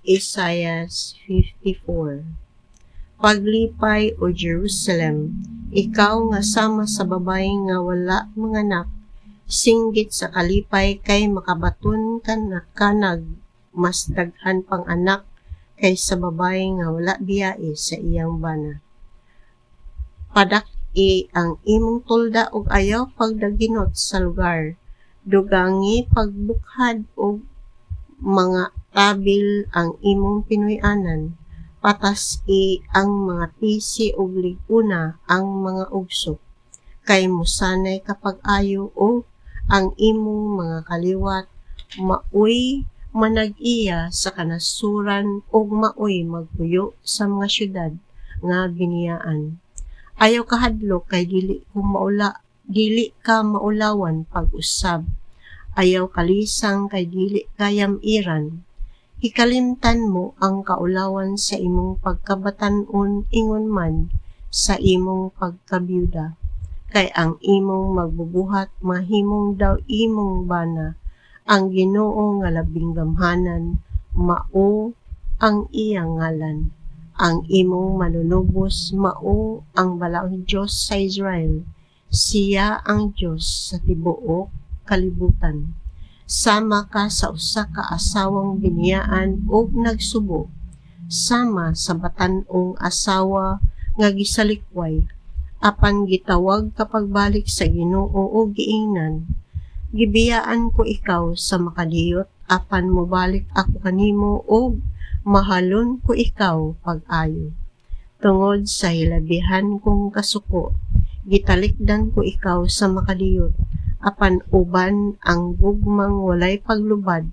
Isaiah 54. Paglipay o Jerusalem, ikaw nga sama sa babay nga wala manganak, singgit sa kalipay kay makabaton kanag mas daghan pang anak kaysa babay nga wala biyae sa iyang bana. Padak-i ang imong tulda og ayaw pagdaginot sa lugar, dugangi pagbukhad og mga tabil ang imong pinuy-anan, patas-i ang mga tisi ug liguna ang mga ugsok, kay musanay kapag ayo o ang imong mga kaliwat maoy manag-iya sa kanasuran ug maoy magpuyo sa mga syudad nga biniyaan. Ayaw kahadlok kay dili ka maulawan pag-usab. Ayaw kalisang kay dili kayam-iran. Hikalimtan mo ang kaulawan sa imong pagkabatan-on ingon man sa imong pagkabiyuda. Kay ang imong magbubuhat mahimong daw imong bana. Ang Ginoo nga labing gamhanan, mao ang iyang ngalan. Ang imong manunubos, mao ang balaang Diyos sa Israel. Siya ang Diyos sa tibuok kalibutan. Sama ka sa usa ka asawang biniyaan ug nagsubo, sama sa batan-ong asawa nga gisalikway, apan gitawag ka pagbalik sa Ginoo ug giingnan. Gibiyaan ko ikaw sa makadiyot, apan mobalik ako kanimo ug mahalon ko ikaw pag-ayo. Tungod sa hilabihan kong kasuko, gitalikdan ko ikaw sa makadiyot, apan uban ang gugmang walay paglubad,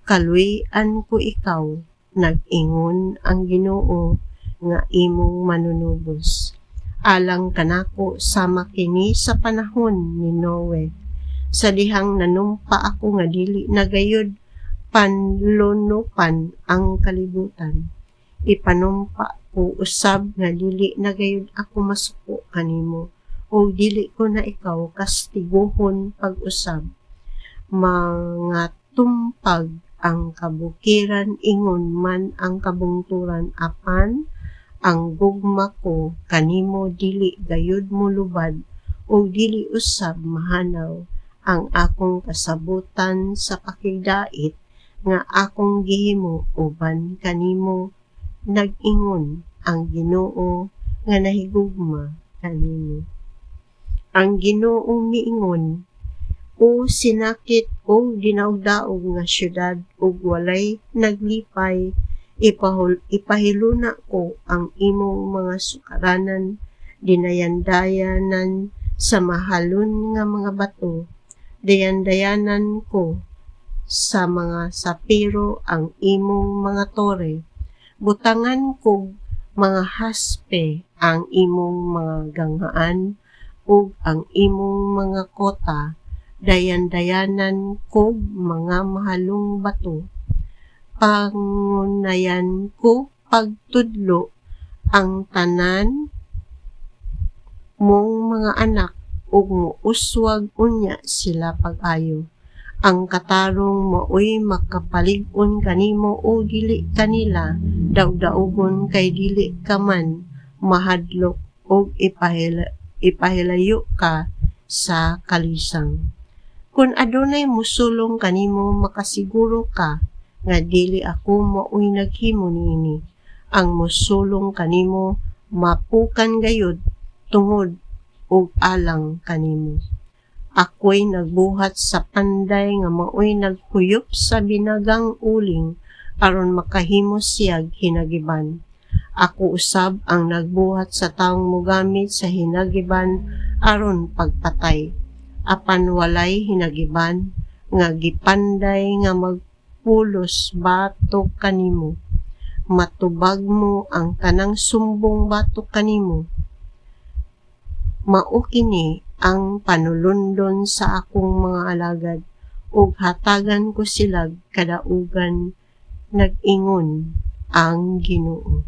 kaluy-an ko ikaw, nag-ingon ang Ginoo nga imong manunubos. Alang kanako sama kini sa panahon ni Noe, sa dihang nanumpa ako nga dili nagayod panlunupan ang kalibutan. Ipanumpa ko usab nga dili nagayod ako masuko kanimo, o dili ko na ikaw kastiguhon pag-usab. Mga tumpag ang kabukiran, ingon man ang kabungturan, apan ang gugma ko kanimo dili gayud mo lubad, o dili usab mahanaw ang akong kasabutan sa pakigdait nga akong gihimo uban kanimo, nag-ingon ang Ginoo nga nahigugma kanimo. Ang Ginoo miingon, o sinakit o dinaog-daog nga syudad ug walay naglipay, ipahiluna ko ang imong mga sukaranan, dinayandayanan sa mahalon nga mga bato, dayandayanan ko sa mga sapiro ang imong mga tore, butangan kog mga haspe ang imong mga ganghaan, ug ang imong mga kota, dayandayanan kog mga mahalong bato. Pangunayan ko pagtudlo ang tanan mong mga anak, ug muuswag unya sila pag-ayo. Ang katarong maoy makapalig-on kanimo o dili kanila daog-daogon, kay dili ka man mahadlok o ipahilayo ka sa kalisang. Kung adunay musulong kanimo, makasiguro ka nga dili ako maoy naghimo niini. Ang musulong kanimo mapukan gayud tungod ug alang kanimo. Ako'y nagbuhat sa panday nga maoy nagkuyop sa binagang uling aron makahimo siyag hinagiban. Ako usab ang nagbuhat sa taong mogamit sa hinagiban aron pagpatay. Apan walay hinagiban nga gipanday nga magpulos batok kanimo. Matubag mo ang tanang sumbong batok kanimo. Mao kini ang panulundon sa akong mga alagad, ug hatagan ko sila kadaugan, nag-ingon ang Ginoo.